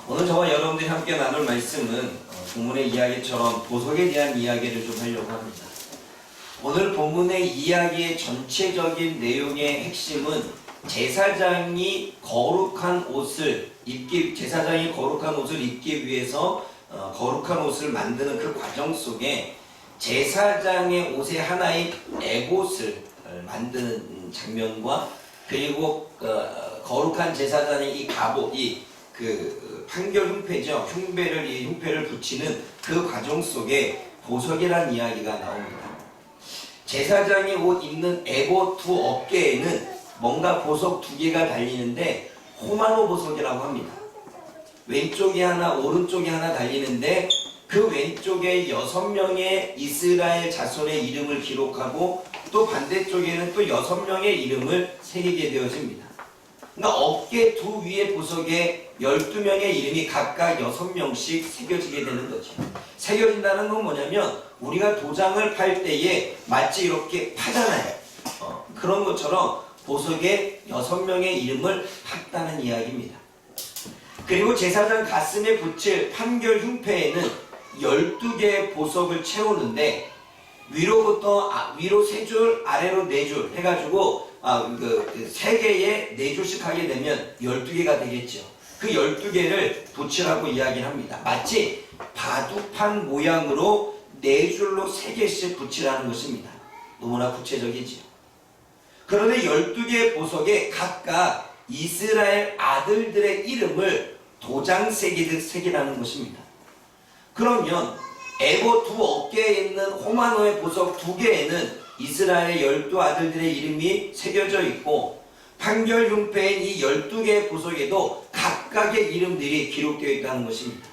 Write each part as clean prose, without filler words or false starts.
오늘 저와 여러분들이 함께 나눌 말씀은 본문의 이야기처럼 보석에 대한 이야기를 좀 하려고 합니다. 오늘 본문의 이야기의 전체적인 내용의 핵심은 제사장이 거룩한 옷을 입기 위해서 거룩한 옷을 만드는 그 과정 속에 제사장의 옷의 하나인 에봇을 만드는 장면과 그리고 거룩한 제사장의 이 갑옷, 판결 흉패죠. 흉패를 붙이는 그 과정 속에 보석이라는 이야기가 나옵니다. 제사장이 옷 입는 에봇 두 어깨에는 뭔가 보석 두 개가 달리는데 호마노 보석이라고 합니다. 왼쪽에 하나, 오른쪽에 하나 달리는데 그 왼쪽에 6명의 이스라엘 자손의 이름을 기록하고 또 반대쪽에는 또 6명의 이름을 새기게 되어집니다. 그러니까 어깨 두 위의 보석에 12명의 이름이 각각 6명씩 새겨지게 되는 거죠. 새겨진다는 건 뭐냐면 우리가 도장을 팔 때에 마치 이렇게 파잖아요. 그런 것처럼 보석에 6명의 이름을 팠다는 이야기입니다. 그리고 제사장 가슴에 붙일 판결 흉패에는 12개의 보석을 채우는데 위로 3줄, 아래로 4줄 해가지고 3개에 4줄씩 하게 되면 12개가 되겠죠. 그 12개를 붙이라고 이야기를 합니다. 마치 바둑판 모양으로 4줄로 3개씩 붙이라는 것입니다. 너무나 구체적이지요. 그런데 12개의 보석에 각각 이스라엘 아들들의 이름을 도장 새기듯 새기라는 것입니다. 그러면 에봇 두 어깨에 있는 호마노의 보석 2개에는 이스라엘 12아들들의 이름이 새겨져 있고 판결 흉패인 이 12개의 보석에도 각각의 이름들이 기록되어 있다는 것입니다.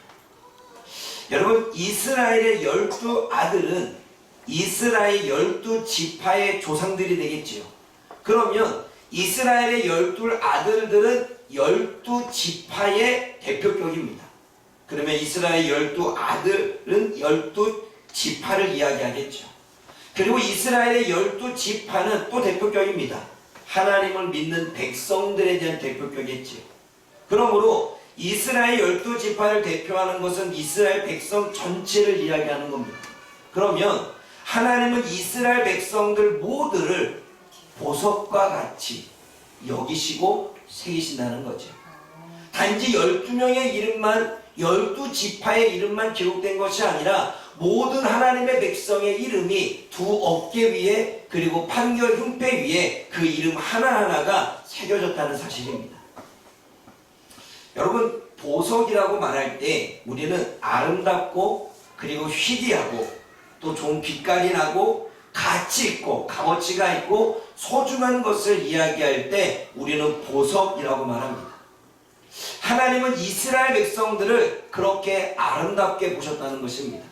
여러분, 이스라엘의 12아들은 이스라엘 12지파의 조상들이 되겠지요. 그러면 이스라엘의 12아들들은 12지파의 대표격입니다. 그러면 이스라엘 12아들은 12지파를 이야기하겠죠. 그리고 이스라엘의 12지파는 또 대표격입니다. 하나님을 믿는 백성들에 대한 대표격이겠죠. 그러므로 이스라엘 12지파를 대표하는 것은 이스라엘 백성 전체를 이야기하는 겁니다. 그러면 하나님은 이스라엘 백성들 모두를 보석과 같이 여기시고 새기신다는 거죠. 단지 12명의 이름만 12지파의 이름만 기록된 것이 아니라 모든 하나님의 백성의 이름이 두 어깨 위에 그리고 판결 흉패 위에 그 이름 하나하나가 새겨졌다는 사실입니다. 여러분, 보석이라고 말할 때 우리는 아름답고 그리고 희귀하고 또 좋은 빛깔이 나고 가치 있고 값어치가 있고 소중한 것을 이야기할 때 우리는 보석이라고 말합니다. 하나님은 이스라엘 백성들을 그렇게 아름답게 보셨다는 것입니다.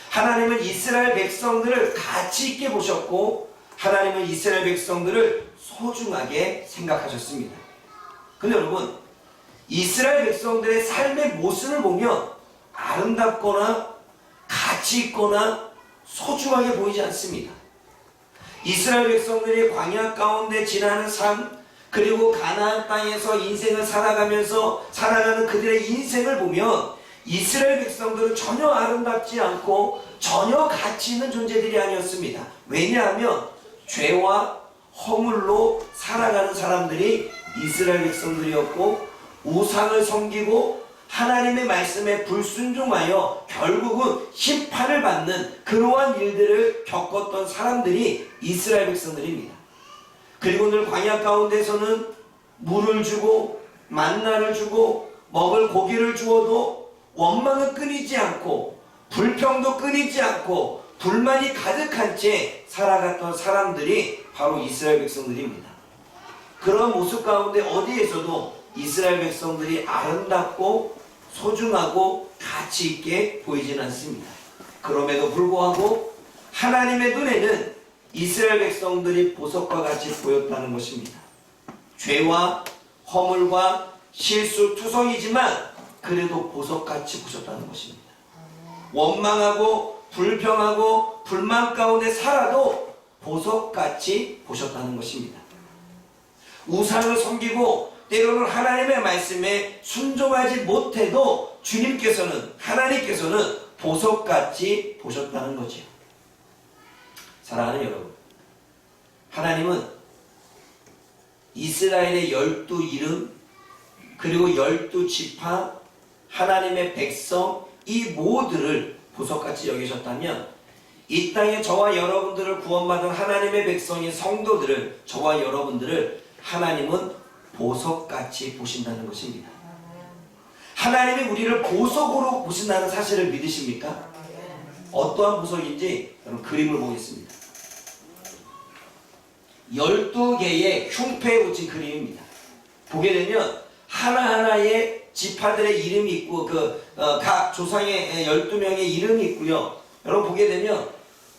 하나님은 이스라엘 백성들을 가치 있게 보셨고 하나님은 이스라엘 백성들을 소중하게 생각하셨습니다. 근데 여러분, 이스라엘 백성들의 삶의 모습을 보면 아름답거나 가치 있거나 소중하게 보이지 않습니다. 이스라엘 백성들이 광야 가운데 지나는 삶, 그리고 가나안 땅에서 인생을 살아가는 그들의 인생을 보면 이스라엘 백성들은 전혀 아름답지 않고 전혀 가치 있는 존재들이 아니었습니다. 왜냐하면 죄와 허물로 살아가는 사람들이 이스라엘 백성들이었고 우상을 섬기고 하나님의 말씀에 불순종하여 결국은 심판을 받는 그러한 일들을 겪었던 사람들이 이스라엘 백성들입니다. 그리고 늘 광야 가운데서는 물을 주고 만나를 주고 먹을 고기를 주어도 원망은 끊이지 않고 불평도 끊이지 않고 불만이 가득한 채 살아갔던 사람들이 바로 이스라엘 백성들입니다. 그런 모습 가운데 어디에서도 이스라엘 백성들이 아름답고 소중하고 가치 있게 보이지는 않습니다. 그럼에도 불구하고 하나님의 눈에는 이스라엘 백성들이 보석과 같이 보였다는 것입니다. 죄와 허물과 실수 투성이지만 그래도 보석같이 보셨다는 것입니다. 원망하고 불평하고 불만 가운데 살아도 보석같이 보셨다는 것입니다. 우상을 섬기고 때로는 하나님의 말씀에 순종하지 못해도 하나님께서는 보석같이 보셨다는 거지요. 사랑하는 여러분, 하나님은 이스라엘의 12이름 그리고 12지파 하나님의 백성 이 모두를 보석같이 여기셨다면 이 땅에 저와 여러분들을 구원받은 하나님의 백성인 성도들을, 저와 여러분들을 하나님은 보석같이 보신다는 것입니다. 하나님이 우리를 보석으로 보신다는 사실을 믿으십니까? 어떠한 보석인지 여러분 그림을 보겠습니다. 12개의 흉패에 붙인 그림입니다. 보게 되면 하나하나의 지파들의 이름이 있고 각 조상의 12명의 이름이 있고요. 여러분 보게 되면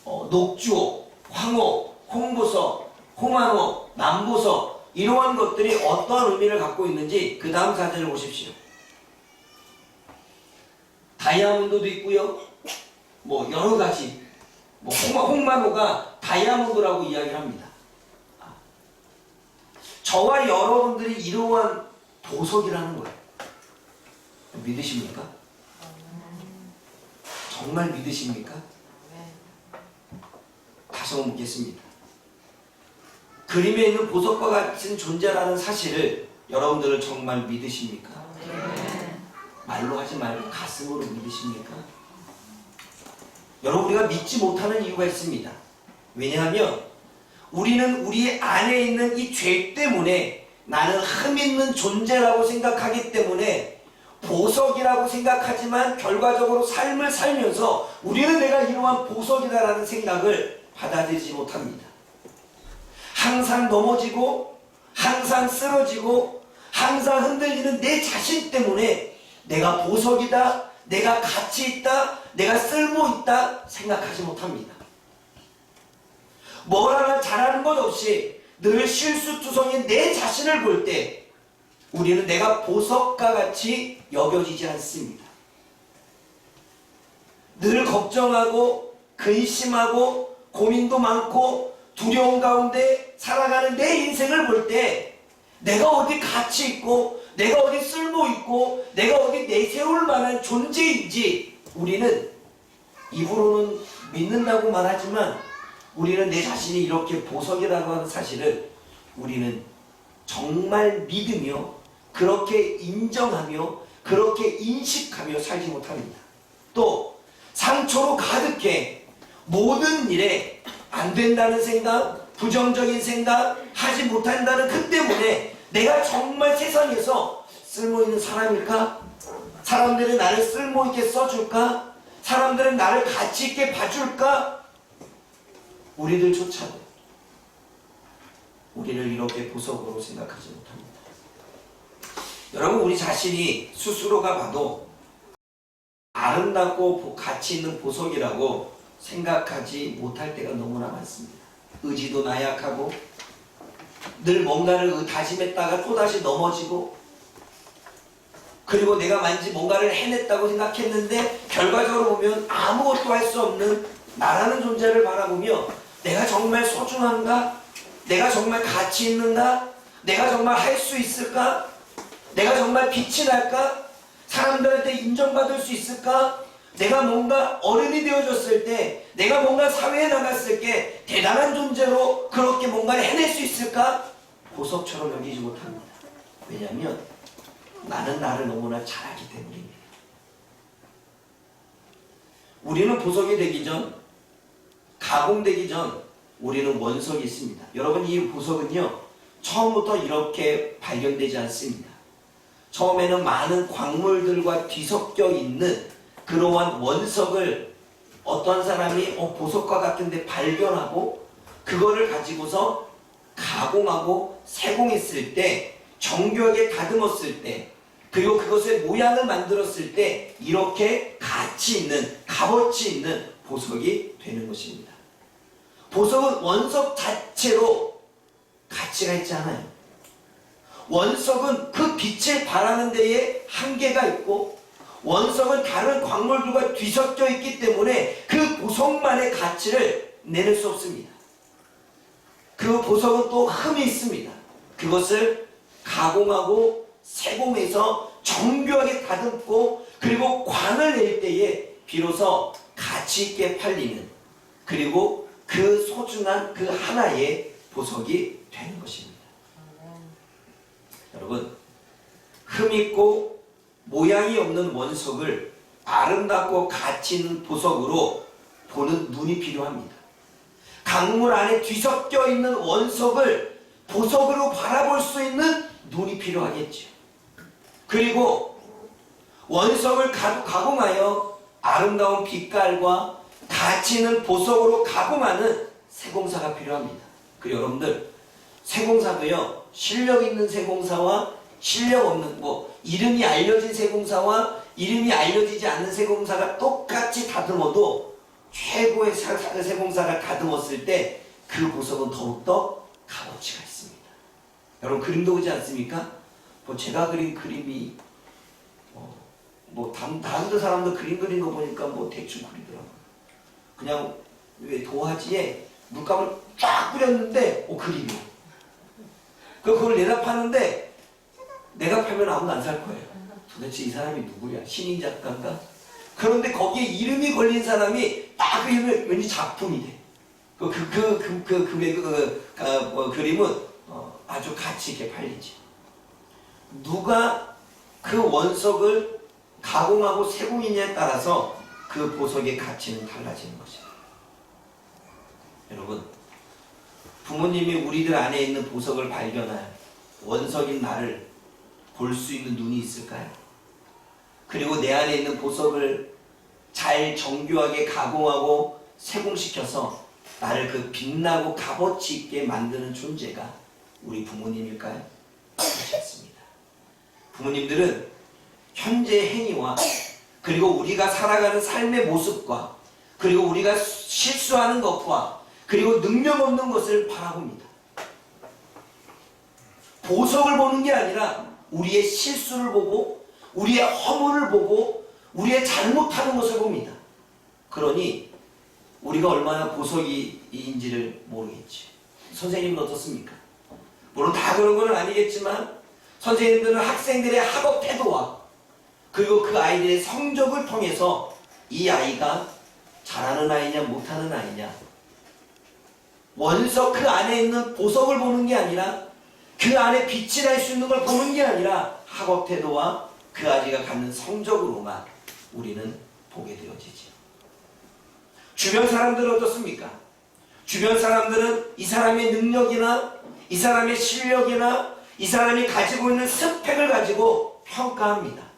녹주옥, 황옥, 홍보석, 홍한옥, 남보석 이러한 것들이 어떠한 의미를 갖고 있는지 그 다음 사진을 보십시오. 다이아몬드도 있고요. 여러 가지 홍만호가 다이아몬드라고 이야기를 합니다. 저와 여러분들이 이러한 보석이라는 거예요. 믿으십니까? 정말 믿으십니까? 다시 한번 묻겠습니다. 그림에 있는 보석과 같은 존재라는 사실을 여러분들은 정말 믿으십니까? 말로 하지 말고 가슴으로 믿으십니까? 여러분, 우리가 믿지 못하는 이유가 있습니다. 왜냐하면 우리는 우리 안에 있는 이 죄 때문에 나는 흠 있는 존재라고 생각하기 때문에 보석이라고 생각하지만 결과적으로 삶을 살면서 우리는 내가 이러한 보석이다라는 생각을 받아들이지 못합니다. 항상 넘어지고 항상 쓰러지고 항상 흔들리는 내 자신 때문에 내가 보석이다, 내가 가치 있다, 내가 쓸모 있다 생각하지 못합니다. 뭘 하나 잘하는 것 없이 늘 실수투성인 내 자신을 볼 때 우리는 내가 보석과 같이 여겨지지 않습니다. 늘 걱정하고 근심하고 고민도 많고 두려움 가운데 살아가는 내 인생을 볼 때 내가 어디 가치 있고 내가 어디 쓸모 있고 내가 어디 내세울 만한 존재인지 우리는 입으로는 믿는다고 말하지만 우리는 내 자신이 이렇게 보석이라고 하는 사실을 우리는 정말 믿으며 그렇게 인정하며 그렇게 인식하며 살지 못합니다. 또 상처로 가득해 모든 일에 안 된다는 생각, 부정적인 생각, 하지 못한다는 그 때문에 내가 정말 세상에서 쓸모있는 사람일까? 사람들은 나를 쓸모있게 써줄까? 사람들은 나를 가치있게 봐줄까? 우리들조차도 우리를 이렇게 보석으로 생각하지 못합니다. 여러분, 우리 자신이 스스로가 봐도 아름답고 가치 있는 보석이라고 생각하지 못할 때가 너무나 많습니다. 의지도 나약하고 늘 뭔가를 다짐했다가 또다시 넘어지고 그리고 내가 뭔가를 해냈다고 생각했는데 결과적으로 보면 아무것도 할 수 없는 나라는 존재를 바라보며 내가 정말 소중한가? 내가 정말 가치 있는가? 내가 정말 할 수 있을까? 내가 정말 빛이 날까? 사람들한테 인정받을 수 있을까? 내가 뭔가 어른이 되어졌을 때 내가 뭔가 사회에 나갔을 때 대단한 존재로 그렇게 뭔가를 해낼 수 있을까? 보석처럼 여기지 못합니다. 왜냐하면 나는 나를 너무나 잘 알기 때문입니다. 우리는 보석이 되기 전, 가공되기 전 우리는 원석이 있습니다. 여러분, 이 보석은요 처음부터 이렇게 발견되지 않습니다. 처음에는 많은 광물들과 뒤섞여 있는 그러한 원석을 어떤 사람이 보석과 같은데 발견하고 그거를 가지고서 가공하고 세공했을 때, 정교하게 다듬었을 때, 그리고 그것의 모양을 만들었을 때 이렇게 가치 있는, 값어치 있는 보석이 되는 것입니다. 보석은 원석 자체로 가치가 있지 않아요. 원석은 그 빛을 발하는 데에 한계가 있고 원석은 다른 광물들과 뒤섞여 있기 때문에 그 보석만의 가치를 내낼 수 없습니다. 그 보석은 또 흠이 있습니다. 그것을 가공하고 세공해서 정교하게 다듬고 그리고 관을 낼 때에 비로소 가치 있게 팔리는, 그리고 그 소중한 그 하나의 보석이 되는 것입니다. 여러분, 흠있고 모양이 없는 원석을 아름답고 가치 있는 보석으로 보는 눈이 필요합니다. 강물 안에 뒤섞여 있는 원석을 보석으로 바라볼 수 있는 눈이 필요하겠죠. 그리고 원석을 가공하여 아름다운 빛깔과 가치 있는 보석으로 가공하는 세공사가 필요합니다. 그리고 여러분들, 세공사도요, 실력 있는 세공사와 실력 없는, 이름이 알려진 세공사와 이름이 알려지지 않는 세공사가 똑같이 다듬어도 최고의 세공사가 다듬었을 때 그 보석은 더욱더 값어치가 있습니다. 여러분, 그림도 보지 않습니까? 제가 그린 그림이 다른 사람도 그림 그린 거 보니까 대충 그리더라고요. 그냥 왜 도화지에 물감을 쫙 뿌렸는데 그림이요. 그걸 내다 파는데 내가 팔면 아무도 안 살 거예요. 도대체 이 사람이 누구야? 신인 작가인가? 그런데 거기에 이름이 걸린 사람이 딱 그리면 왠지 작품이 돼. 그림은 아주 가치 있게 팔리지. 누가 그 원석을 가공하고 세공이냐에 따라서 그 보석의 가치는 달라지는 것입니다. 여러분, 부모님이 우리들 안에 있는 보석을 발견할 원석인 나를 볼 수 있는 눈이 있을까요? 그리고 내 안에 있는 보석을 잘 정교하게 가공하고 세공시켜서 나를 그 빛나고 값어치 있게 만드는 존재가 우리 부모님일까요? 그렇지 않습니다. 부모님들은 현재 행위와 그리고 우리가 살아가는 삶의 모습과 그리고 우리가 실수하는 것과 그리고 능력 없는 것을 바라봅니다. 보석을 보는 게 아니라 우리의 실수를 보고 우리의 허물을 보고 우리의 잘못하는 것을 봅니다. 그러니 우리가 얼마나 보석인지를 모르겠지. 선생님은 어떻습니까? 물론 다 그런 건 아니겠지만 선생님들은 학생들의 학업 태도와 그리고 그 아이들의 성적을 통해서 이 아이가 잘하는 아이냐 못하는 아이냐, 원석 그 안에 있는 보석을 보는 게 아니라 그 안에 빛이 날 수 있는 걸 보는 게 아니라 학업 태도와 그 아이가 갖는 성적으로만 우리는 보게 되어지죠. 주변 사람들은 어떻습니까? 주변 사람들은 이 사람의 능력이나 이 사람의 실력이나 이 사람이 가지고 있는 스펙을 가지고 평가합니다.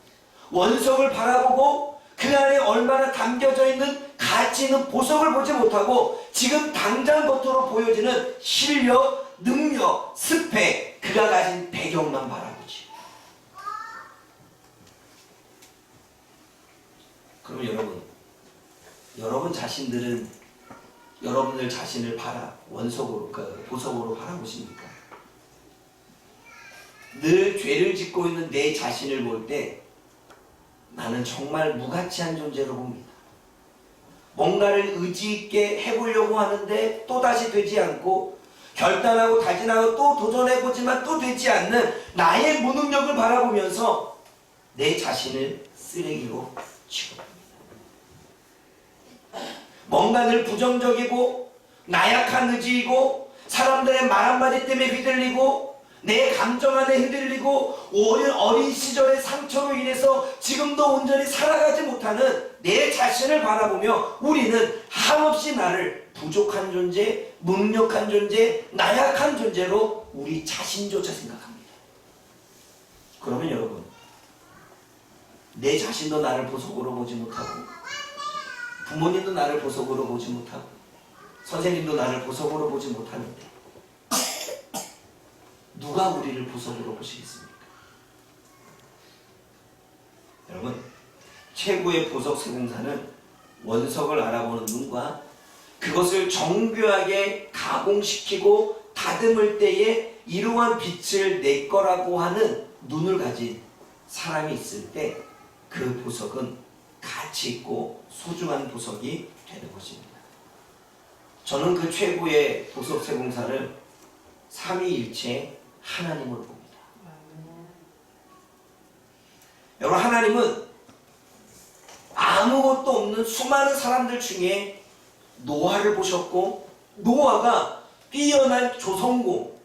원석을 바라보고 그 안에 얼마나 담겨져 있는 가치 있는 보석을 보지 못하고 지금 당장 겉으로 보여지는 실력, 능력, 스펙, 그가 가진 배경만 바라보지. 그러면 여러분 자신들은 여러분들 자신을 원석으로, 보석으로 바라보십니까? 늘 죄를 짓고 있는 내 자신을 볼 때 나는 정말 무가치한 존재로 봅니다. 뭔가를 의지 있게 해보려고 하는데 또다시 되지 않고 결단하고 다짐하고 또 도전해보지만 또 되지 않는 나의 무능력을 바라보면서 내 자신을 쓰레기로 취급합니다. 뭔가 늘 부정적이고 나약한 의지이고 사람들의 말 한마디 때문에 휘둘리고 내 감정 안에 흔들리고 어린 시절의 상처로 인해서 지금도 온전히 살아가지 못하는 내 자신을 바라보며 우리는 한없이 나를 부족한 존재, 무능력한 존재, 나약한 존재로 우리 자신조차 생각합니다. 그러면 여러분, 내 자신도 나를 보석으로 보지 못하고 부모님도 나를 보석으로 보지 못하고 선생님도 나를 보석으로 보지 못하는데 누가 우리를 보석으로 보시겠습니까? 여러분, 최고의 보석 세공사는 원석을 알아보는 눈과 그것을 정교하게 가공시키고 다듬을 때에 이러한 빛을 내 거라고 하는 눈을 가진 사람이 있을 때 그 보석은 가치 있고 소중한 보석이 되는 것입니다. 저는 그 최고의 보석 세공사를 삼위일체 하나님으로 봅니다. 여러분, 하나님은 아무것도 없는 수많은 사람들 중에 노아를 보셨고, 노아가 뛰어난 조성고,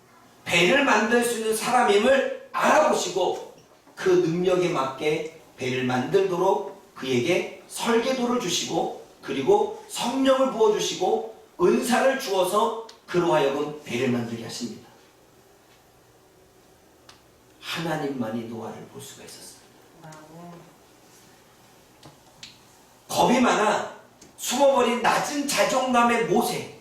배를 만들 수 있는 사람임을 알아보시고 그 능력에 맞게 배를 만들도록 그에게 설계도를 주시고, 그리고 성령을 부어주시고 은사를 주어서 그로 하여금 배를 만들게 하십니다. 하나님만이 노아를 볼 수가 있었습니다. 겁이 많아 숨어버린 낮은 자존감의 모세,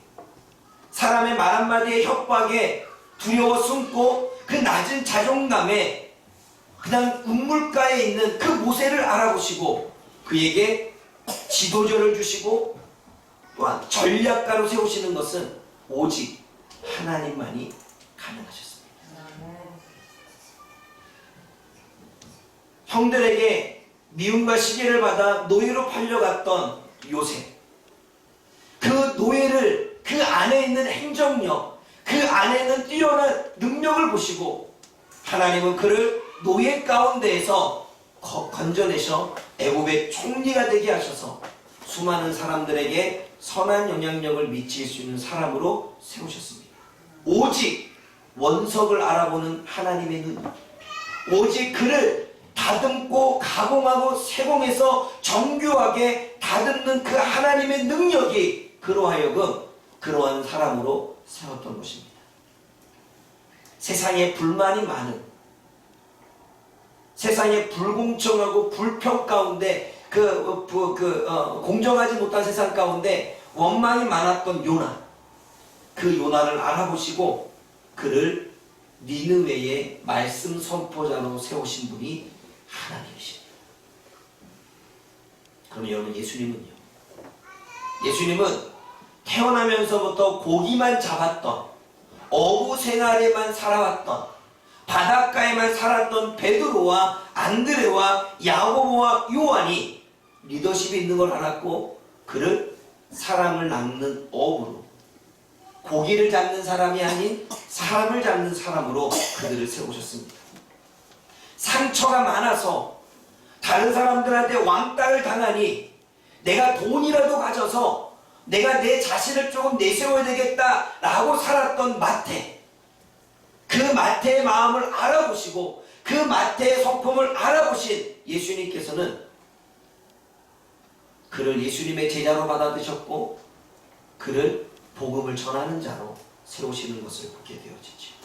사람의 말 한마디에 협박에 두려워 숨고 그 낮은 자존감에 그냥 우물가에 있는 그 모세를 알아보시고 그에게 지도자를 주시고 또한 전략가로 세우시는 것은 오직 하나님만이 가능하셨습니다. 형들에게 미움과 시기를 받아 노예로 팔려갔던 요셉, 그 노예를, 그 안에 있는 행정력, 그 안에 있는 뛰어난 능력을 보시고 하나님은 그를 노예 가운데에서 건져내셔 애굽의 총리가 되게 하셔서 수많은 사람들에게 선한 영향력을 미칠 수 있는 사람으로 세우셨습니다. 오직 원석을 알아보는 하나님의 눈, 오직 그를 다듬고 가공하고 세공해서 정교하게 다듬는 그 하나님의 능력이 그로 하여금 그러한 사람으로 세웠던 것입니다. 세상에 불만이 많은, 세상에 불공정하고 불평 가운데 공정하지 못한 세상 가운데 원망이 많았던 요나, 그 요나를 알아보시고 그를 니느웨의 말씀 선포자로 세우신 분이 하나님이십니다. 그럼 여러분, 예수님은요? 예수님은 태어나면서부터 고기만 잡았던, 어부 생활에만 살아왔던, 바닷가에만 살았던 베드로와 안드레와 야고보와 요한이 리더십이 있는 걸 알았고 그를 사람을 낚는 어부로, 고기를 잡는 사람이 아닌 사람을 잡는 사람으로 그들을 세우셨습니다. 상처가 많아서 다른 사람들한테 왕따를 당하니 내가 돈이라도 가져서 내가 내 자신을 조금 내세워야 되겠다라고 살았던 마태, 그 마태의 마음을 알아보시고 그 마태의 성품을 알아보신 예수님께서는 그를 예수님의 제자로 받아드셨고 그를 복음을 전하는 자로 세우시는 것을 보게 되어지죠.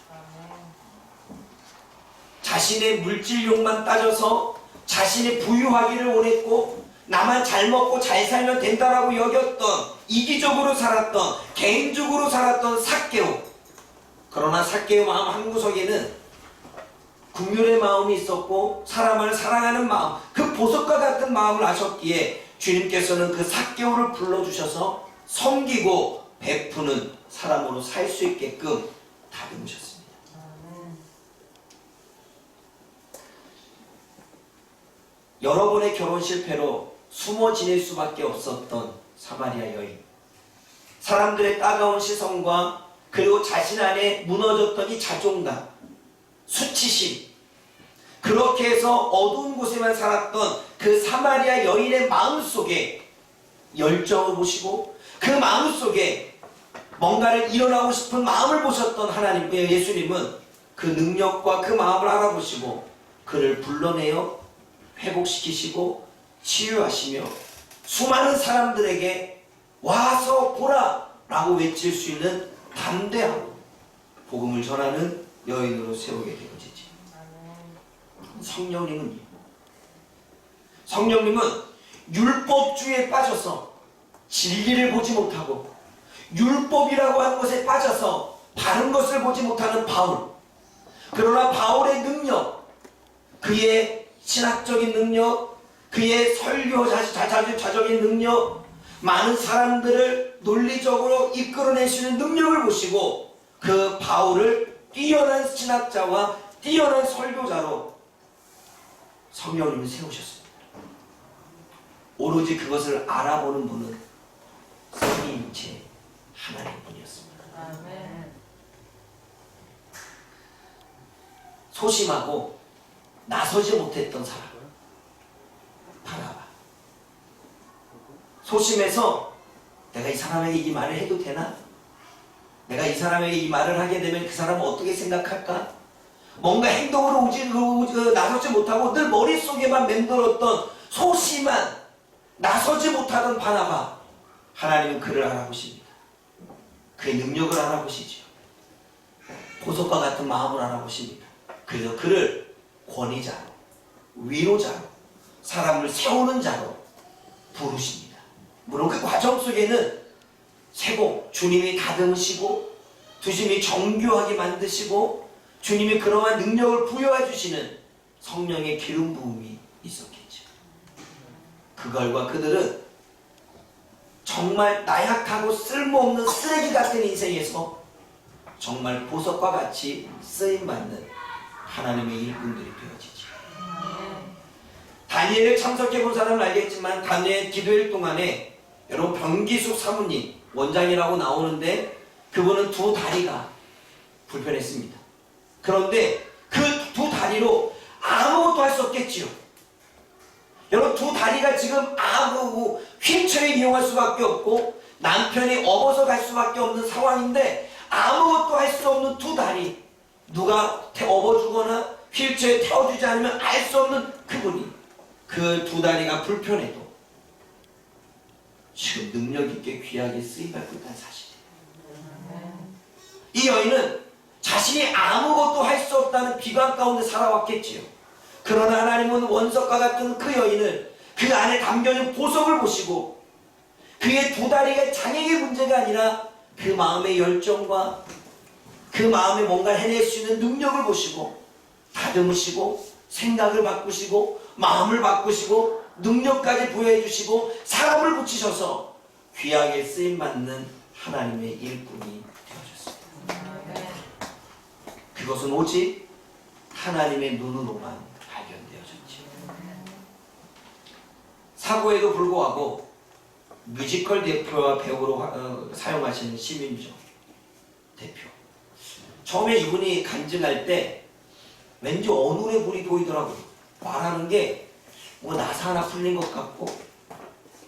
자신의 물질욕만 따져서 자신이 부유하기를 원했고 나만 잘 먹고 잘 살면 된다라고 여겼던, 이기적으로 살았던, 개인적으로 살았던 삭개오. 그러나 삭개오 마음 한구석에는 긍휼의 마음이 있었고 사람을 사랑하는 마음, 그 보석과 같은 마음을 아셨기에 주님께서는 그 삭개오를 불러주셔서 섬기고 베푸는 사람으로 살 수 있게끔 다듬으셨습니다. 여러 번의 결혼 실패로 숨어 지낼 수밖에 없었던 사마리아 여인, 사람들의 따가운 시선과 그리고 자신 안에 무너졌던 이 자존감, 수치심, 그렇게 해서 어두운 곳에만 살았던 그 사마리아 여인의 마음속에 열정을 보시고 그 마음속에 뭔가를 일어나고 싶은 마음을 보셨던 하나님, 예수님은 그 능력과 그 마음을 알아보시고 그를 불러내어 회복시키시고 치유하시며 수많은 사람들에게 와서 보라 라고 외칠 수 있는 담대하고 복음을 전하는 여인으로 세우게 되어지지. 성령님은요, 성령님은 율법주의에 빠져서 진리를 보지 못하고 율법이라고 하는 것에 빠져서 바른 것을 보지 못하는 바울, 그러나 바울의 능력, 그의 신학적인 능력, 그의 설교 자적인 능력, 많은 사람들을 논리적으로 이끌어낼 수 있는 능력을 보시고 그 바울을 뛰어난 신학자와 뛰어난 설교자로 성령님을 세우셨습니다. 오로지 그것을 알아보는 분은 삼위일체 하나님뿐이었습니다. 아멘. 소심하고 나서지 못했던 사람, 소심해서 내가 이 사람에게 이 말을 해도 되나? 내가 이 사람에게 이 말을 하게 되면 그 사람은 어떻게 생각할까? 뭔가 행동으로 나서지 못하고 늘 머릿속에만 맴돌았던 소심한 나서지 못하던 바나바, 하나님은 그를 알아보십니다. 그의 능력을 알아보시죠. 보석과 같은 마음을 알아보십니다. 그래서 그를 권위자로, 위로자로, 사람을 세우는 자로 부르십니다. 물론 그 과정 속에는 세공, 주님이 다듬으시고 주님이 정교하게 만드시고 주님이 그러한 능력을 부여해 주시는 성령의 기름 부음이 있었겠죠. 그 결과 그들은 정말 나약하고 쓸모없는 쓰레기 같은 인생에서 정말 보석과 같이 쓰임받는 하나님의 일꾼들이 되어지죠. 다니엘을 참석해 본 사람은 알겠지만 다니엘 기도일 동안에 여러분 변기숙 사모님 원장이라고 나오는데 그분은 두 다리가 불편했습니다. 그런데 그 두 다리로 아무것도 할 수 없겠지요. 여러분 두 다리가 지금 휠체어를 이용할 수밖에 없고 남편이 업어서 갈 수밖에 없는 상황인데 아무것도 할 수 없는 두 다리, 누가 업어주거나 휠체어에 태워주지 않으면 알 수 없는 그분이 그 두 다리가 불편해도 지금 능력 있게 귀하게 쓰임받고 있다는 사실이에요. 이 여인은 자신이 아무것도 할 수 없다는 비관 가운데 살아왔겠지요. 그러나 하나님은 원석과 같은 그 여인을 그 안에 담겨있는 보석을 보시고 그의 두 다리가 장애의 문제가 아니라 그 마음의 열정과 그 마음에 뭔가 해낼 수 있는 능력을 보시고 다듬으시고 생각을 바꾸시고 마음을 바꾸시고 능력까지 부여해 주시고 사람을 붙이셔서 귀하게 쓰임받는 하나님의 일꾼이 되어졌습니다. 그것은 오직 하나님의 눈으로만 발견되어졌죠. 사고에도 불구하고 뮤지컬 대표와 배우로 사용하시는 심윤정 대표. 처음에 이분이 간증할 때 왠지 어눌해 불이 보이더라고요. 말하는 게 뭐 나사 하나 풀린 것 같고,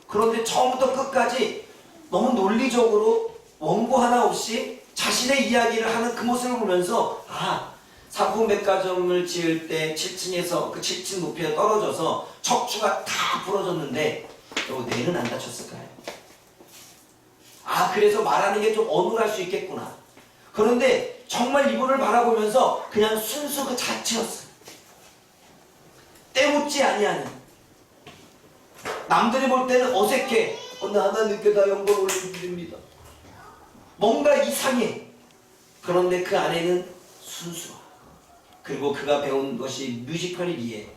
그런데 처음부터 끝까지 너무 논리적으로 원고 하나 없이 자신의 이야기를 하는 그 모습을 보면서 상품백화점을 지을 때 7층에서 그 7층 높이에 떨어져서 척추가 다 부러졌는데 뇌는 안 다쳤을까요? 그래서 말하는 게 좀 어눌할 수 있겠구나. 그런데 정말 이분을 바라보면서 그냥 순수 그 자체였어요. 때묻지 아니하는, 남들이 볼 때는 어색해. 나 늦게 다 영광 올려드립니다. 뭔가 이상해. 그런데 그 안에는 순수함. 그리고 그가 배운 것이 뮤지컬이기에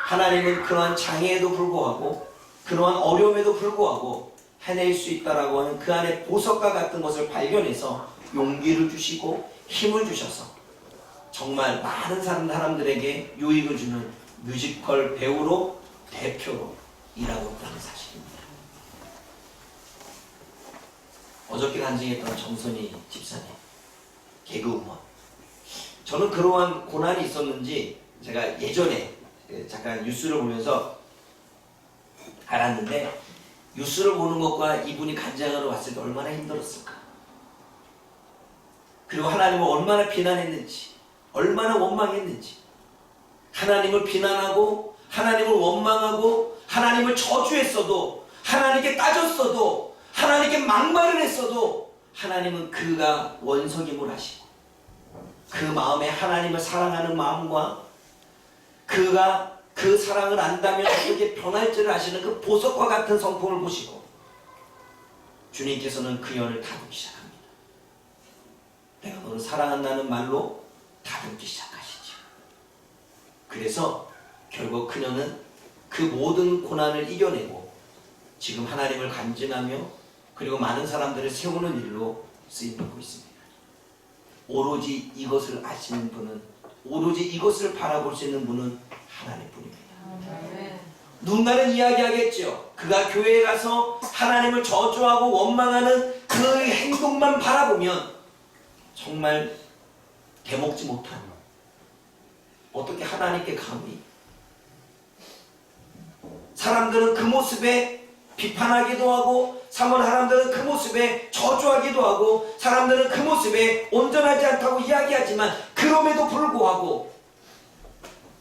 하나님은 그러한 장애에도 불구하고 그러한 어려움에도 불구하고 해낼 수 있다라고 하는 그 안에 보석과 같은 것을 발견해서 용기를 주시고 힘을 주셔서 정말 많은 사람들에게 유익을 주는 뮤지컬 배우로 대표로 일하고 있다는 사실입니다. 어저께 간증했던 정선희 집사님, 개그우먼. 저는 그러한 고난이 있었는지 제가 예전에 잠깐 뉴스를 보면서 알았는데, 뉴스를 보는 것과 이분이 간증하러 왔을 때 얼마나 힘들었을까. 그리고 하나님을 얼마나 비난했는지, 얼마나 원망했는지, 하나님을 비난하고 하나님을 원망하고 하나님을 저주했어도, 하나님께 따졌어도, 하나님께 막말을 했어도 하나님은 그가 원석임을 하시고 그 마음에 하나님을 사랑하는 마음과 그가 그 사랑을 안다면 어떻게 변할지를 아시는 그 보석과 같은 성품을 보시고 주님께서는 그 연을 다듬기 시작합니다. 내가 너를 사랑한다는 말로 다듬기 시작하시죠. 그래서 결국 그녀는 그 모든 고난을 이겨내고 지금 하나님을 간증하며 그리고 많은 사람들을 세우는 일로 쓰임받고 있습니다. 오로지 이것을 아시는 분은, 오로지 이것을 바라볼 수 있는 분은 하나님뿐입니다. 누군가는 이야기하겠죠. 그가 교회에 가서 하나님을 저주하고 원망하는 그 행동만 바라보면 정말 대먹지 못한, 어떻게 하나님께 감히. 사람들은 그 모습에 비판하기도 하고 사람들은 그 모습에 저주하기도 하고 사람들은 그 모습에 온전하지 않다고 이야기하지만 그럼에도 불구하고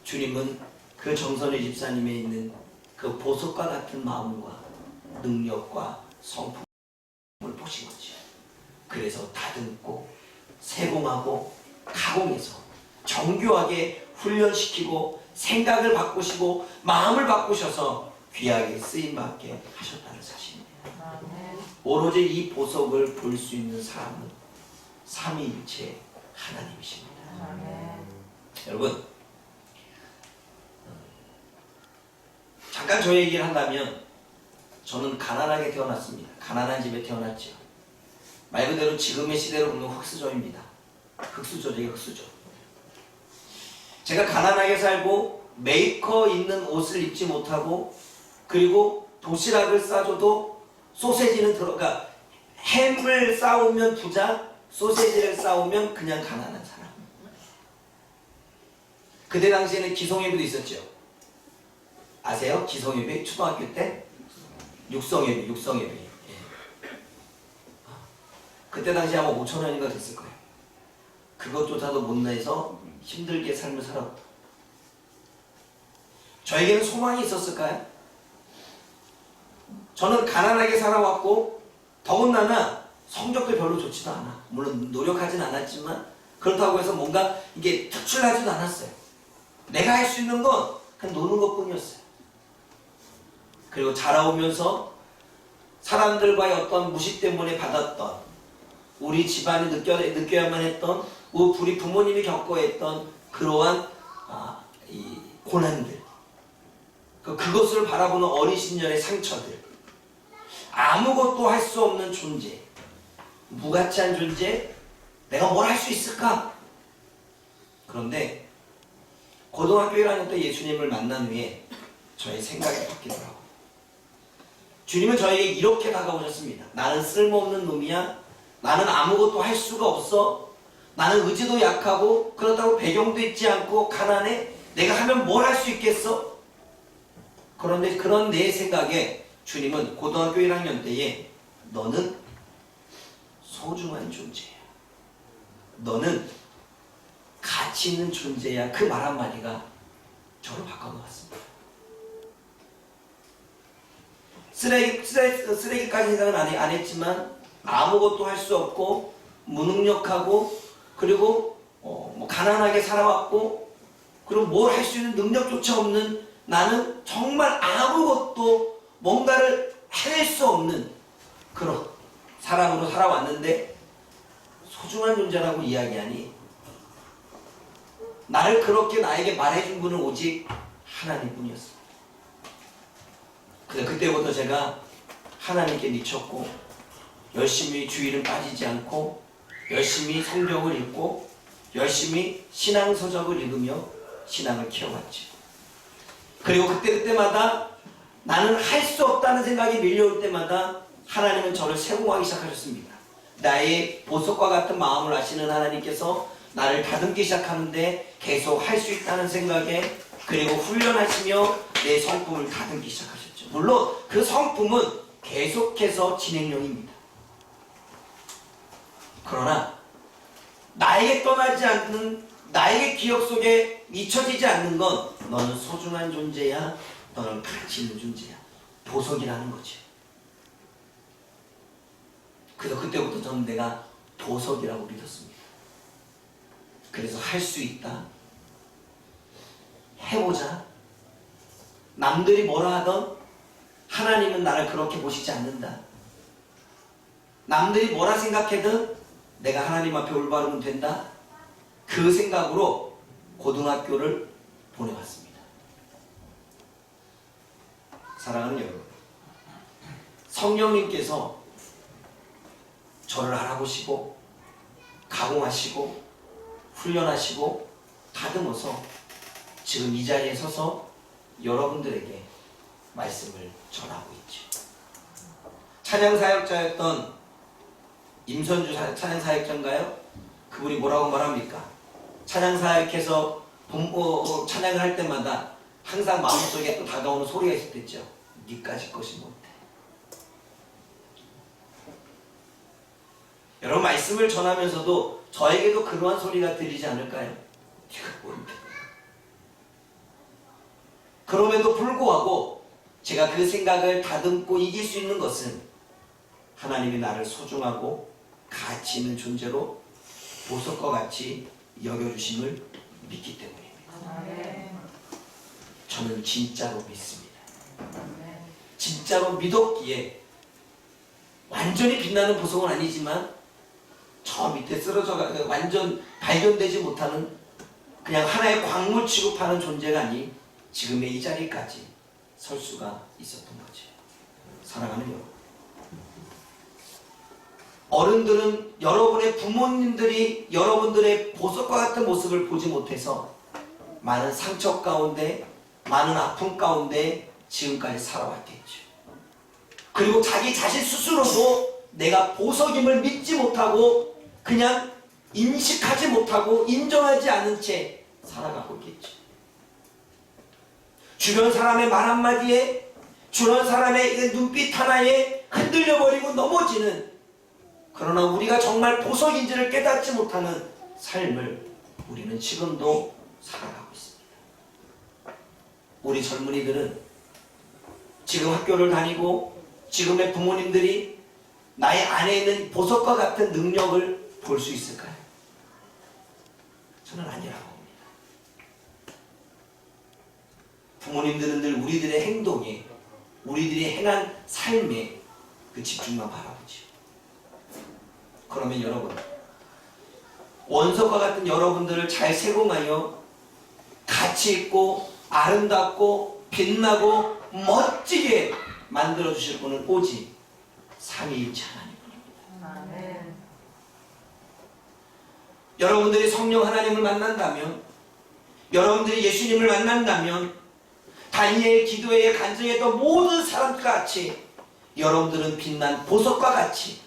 주님은 그 정선의 집사님에 있는 그 보석과 같은 마음과 능력과 성품을 보신 거죠. 그래서 다듬고 세공하고 가공해서 정교하게 훈련시키고 생각을 바꾸시고 마음을 바꾸셔서 귀하게 쓰임받게 하셨다는 사실입니다. 오로지 이 보석을 볼 수 있는 사람은 삼위일체 하나님이십니다. 여러분, 잠깐 저 얘기를 한다면 저는 가난하게 태어났습니다. 가난한 집에 태어났죠. 말 그대로 지금의 시대로 보면 흙수저입니다. 흙수저 중에 흙수저. 제가 가난하게 살고 메이커 있는 옷을 입지 못하고 그리고 도시락을 싸줘도 소세지는 들어가 햄을 싸우면 부자, 소세지를 싸우면 그냥 가난한 사람. 그때 당시에는 기성예비도 있었죠. 아세요? 기성예비? 초등학교 때? 육성예비. 그때 당시 아마 5,000원인가 됐을 거예요. 그것조차도 못 내서 힘들게 삶을 살았다. 저에게는 소망이 있었을까요? 저는 가난하게 살아왔고 더군다나 성적도 별로 좋지도 않아. 물론 노력하진 않았지만 그렇다고 해서 뭔가 이게 특출나지도 않았어요. 내가 할 수 있는 건 그냥 노는 것뿐이었어요. 그리고 자라오면서 사람들과의 어떤 무시 때문에 받았던 우리 집안이 느껴야만 했던 우리 부모님이 겪어야 했던 그러한 이 고난들, 그것을 바라보는 어린 시절의 상처들, 아무것도 할 수 없는 존재, 무가치한 존재, 내가 뭘 할 수 있을까? 그런데 고등학교 1학년 때 예수님을 만난 후에 저의 생각이 바뀌더라고요. 주님은 저에게 이렇게 다가오셨습니다. 나는 쓸모없는 놈이야. 나는 아무것도 할 수가 없어. 나는 의지도 약하고 그렇다고 배경도 있지 않고 가난해. 내가 하면 뭘 할 수 있겠어? 그런데 그런 내 생각에 주님은 고등학교 1학년 때에 너는 소중한 존재야. 너는 가치 있는 존재야. 그 말 한마디가 저를 바꿔놓았습니다. 쓰레기까지 생각은 안 했지만 아무것도 할 수 없고 무능력하고 그리고 뭐 가난하게 살아왔고 그리고 뭘 할 수 있는 능력조차 없는 나는 정말 아무것도 뭔가를 해낼 수 없는 그런 사람으로 살아왔는데 소중한 존재라고 이야기하니 나를 그렇게 나에게 말해준 분은 오직 하나님뿐이었습니다. 그때부터 제가 하나님께 미쳤고 열심히 주일은 빠지지 않고 열심히 성경을 읽고 열심히 신앙서적을 읽으며 신앙을 키워갔죠. 그리고 그때마다 나는 할 수 없다는 생각이 밀려올 때마다 하나님은 저를 세공하기 시작하셨습니다. 나의 보석과 같은 마음을 아시는 하나님께서 나를 다듬기 시작하는데 계속 할 수 있다는 생각에 그리고 훈련하시며 내 성품을 다듬기 시작하셨죠. 물론 그 성품은 계속해서 진행형입니다. 그러나 나에게 떠나지 않는 나에게 기억 속에 잊혀지지 않는 건 너는 소중한 존재야. 너는 가치 있는 존재야. 보석이라는 거지. 그래서 그때부터 저는 내가 보석이라고 믿었습니다. 그래서 할 수 있다. 해보자. 남들이 뭐라 하던 하나님은 나를 그렇게 보시지 않는다. 남들이 뭐라 생각해든 내가 하나님 앞에 올바르면 된다. 그 생각으로 고등학교를 보내왔습니다. 사랑하는 여러분, 성령님께서 저를 알아보시고 가공하시고 훈련하시고 다듬어서 지금 이 자리에 서서 여러분들에게 말씀을 전하고 있죠. 찬양사역자였던 임선주 찬양사역자인가요? 그분이 뭐라고 말합니까? 찬양사역해서 찬양을 할 때마다 항상 마음속에 또 다가오는 소리가 있었댔죠. 니까지 것이 못해. 여러분 말씀을 전하면서도 저에게도 그러한 소리가 들리지 않을까요? 네가 뭔데? 그럼에도 불구하고 제가 그 생각을 다듬고 이길 수 있는 것은 하나님이 나를 소중하고 가치 있는 존재로 보석과 같이 여겨주심을 믿기 때문입니다. 저는 진짜로 믿습니다. 진짜로 믿었기에 완전히 빛나는 보석은 아니지만 저 밑에 쓰러져 완전 발견되지 못하는 그냥 하나의 광물 취급하는 존재가 아닌 지금의 이 자리까지 설 수가 있었던 거죠. 사랑하는 여러분, 어른들은 여러분의 부모님들이 여러분들의 보석과 같은 모습을 보지 못해서 많은 상처 가운데, 많은 아픔 가운데 지금까지 살아왔겠죠. 그리고 자기 자신 스스로도 내가 보석임을 믿지 못하고 그냥 인식하지 못하고 인정하지 않은 채 살아가고 있겠죠. 주변 사람의 말 한마디에, 주변 사람의 눈빛 하나에 흔들려버리고 넘어지는, 그러나 우리가 정말 보석인지를 깨닫지 못하는 삶을 우리는 지금도 살아가고 있습니다. 우리 젊은이들은 지금 학교를 다니고 지금의 부모님들이 나의 안에 있는 보석과 같은 능력을 볼 수 있을까요? 저는 아니라고 봅니다. 부모님들은 늘 우리들의 행동에, 우리들이 행한 삶에 그 집중만 바라보죠. 그러면 여러분, 원석과 같은 여러분들을 잘 세공하여 가치 있고 아름답고 빛나고 멋지게 만들어 주실 분은 오직 삼위일체 하나님뿐입니다. 여러분들이 성령 하나님을 만난다면, 여러분들이 예수님을 만난다면 다니엘 기도회에 간증했던 모든 사람과 같이 여러분들은 빛난 보석과 같이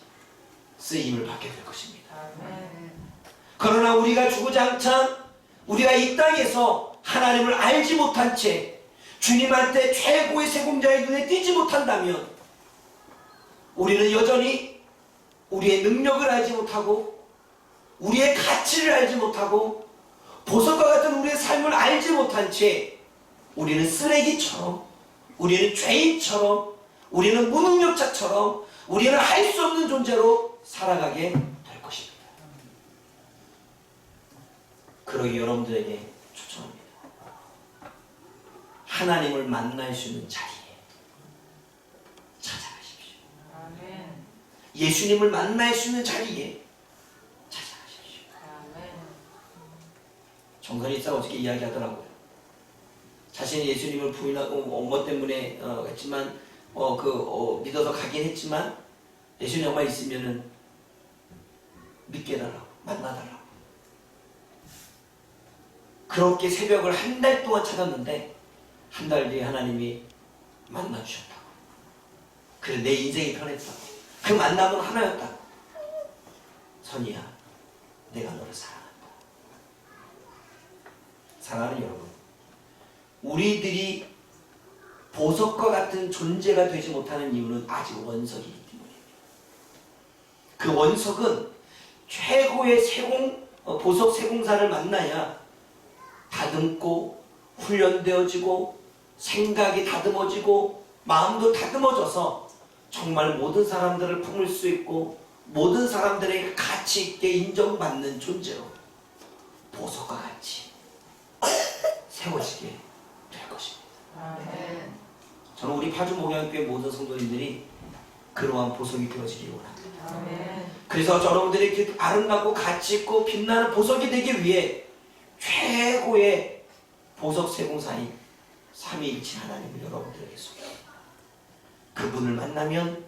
쓰임을 받게 될 것입니다. 그러나 우리가 주구장창 우리가 이 땅에서 하나님을 알지 못한 채 주님한테 최고의 세공자의 눈에 띄지 못한다면 우리는 여전히 우리의 능력을 알지 못하고 우리의 가치를 알지 못하고 보석과 같은 우리의 삶을 알지 못한 채 우리는 쓰레기처럼, 우리는 죄인처럼, 우리는 무능력자처럼, 우리는 할 수 없는 존재로 살아가게 될 것입니다. 그러기 여러분들에게 추천합니다. 하나님을 만날 수 있는 자리에 찾아가십시오. 예수님을 만날 수 있는 자리에 찾아가십시오. 정선이 있어 어저께 이야기하더라고요. 자신이 예수님을 부인하고 엄마 때문에 했지만 믿어서 가긴 했지만 예수님 정말 있으면은 믿게 해달라고, 만나달라고. 그렇게 새벽을 한 달 동안 찾았는데 한 달 뒤에 하나님이 만나주셨다고. 그래 내 인생이 편했다고. 그 만남은 하나였다고. 선이야, 내가 너를 사랑한다. 사랑하는 여러분, 우리들이 보석과 같은 존재가 되지 못하는 이유는 아직 원석이기 때문입니다. 그 원석은 최고의 보석 세공사를 만나야 다듬고 훈련되어지고 생각이 다듬어지고 마음도 다듬어져서 정말 모든 사람들을 품을 수 있고 모든 사람들에게 가치 있게 인정받는 존재로 보석과 같이 세워지게 될 것입니다. 저는 우리 파주 목양교회 모든 성도님들이 그러한 보석이 되어지기를 원합니다. 그래서 여러분들이 이렇게 아름답고 가치 있고 빛나는 보석이 되기 위해 최고의 보석 세공사인 삼위일체 하나님을 여러분들에게 소개합니다. 그분을 만나면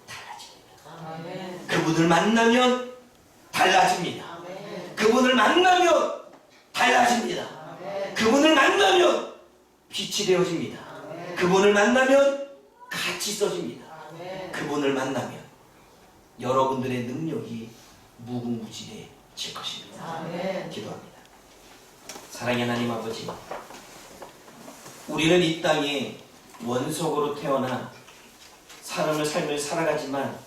달라집니다. 그분을 만나면 달라집니다. 그분을 만나면 달라집니다. 그분을 만나면 빛이 되어집니다. 그분을 만나면 같이 써집니다. 그분을 만나면 여러분들의 능력이 무궁무진해질 것입니다. 기도합니다. 사랑의 하나님 아버지, 우리는 이 땅에 원석으로 태어나 삶을 살아가지만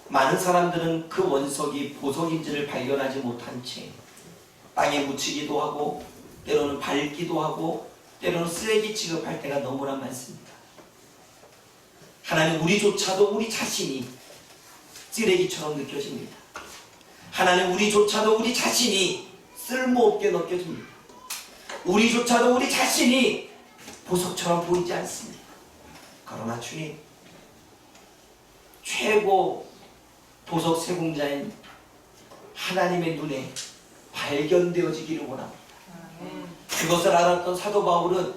많은 사람들은 그 원석이 보석인지를 발견하지 못한 채 땅에 묻히기도 하고 때로는 밟기도 하고 때로는 쓰레기 취급할 때가 너무나 많습니다. 하나님, 우리조차도 우리 자신이 쓰레기처럼 느껴집니다. 하나님, 우리조차도 우리 자신이 쓸모없게 느껴집니다. 우리조차도 우리 자신이 보석처럼 보이지 않습니다. 그러나 주님, 최고 보석 세공자인 하나님의 눈에 발견되어지기를 원합니다. 그것을 알았던 사도 바울은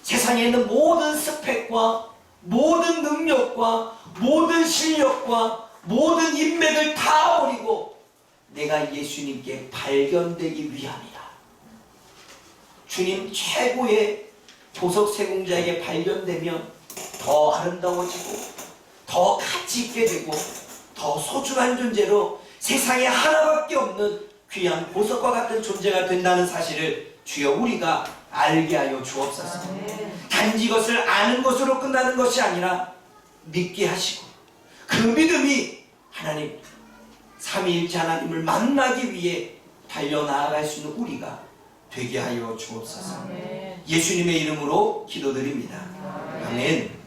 세상에 있는 모든 스펙과 모든 능력과 모든 실력과 모든 인맥을 다 버리고 내가 예수님께 발견되기 위함이다. 주님 최고의 보석 세공자에게 발견되면 더 아름다워지고 더 가치 있게 되고 더 소중한 존재로 세상에 하나밖에 없는 귀한 보석과 같은 존재가 된다는 사실을 주여 우리가 알게 하여 주옵소서. 단지 이것을 아는 것으로 끝나는 것이 아니라 믿게 하시고 그 믿음이 하나님 삼위일체 하나님을 만나기 위해 달려나아갈 수 있는 우리가 되게 하여 주옵소서. 예수님의 이름으로 기도드립니다. 아멘.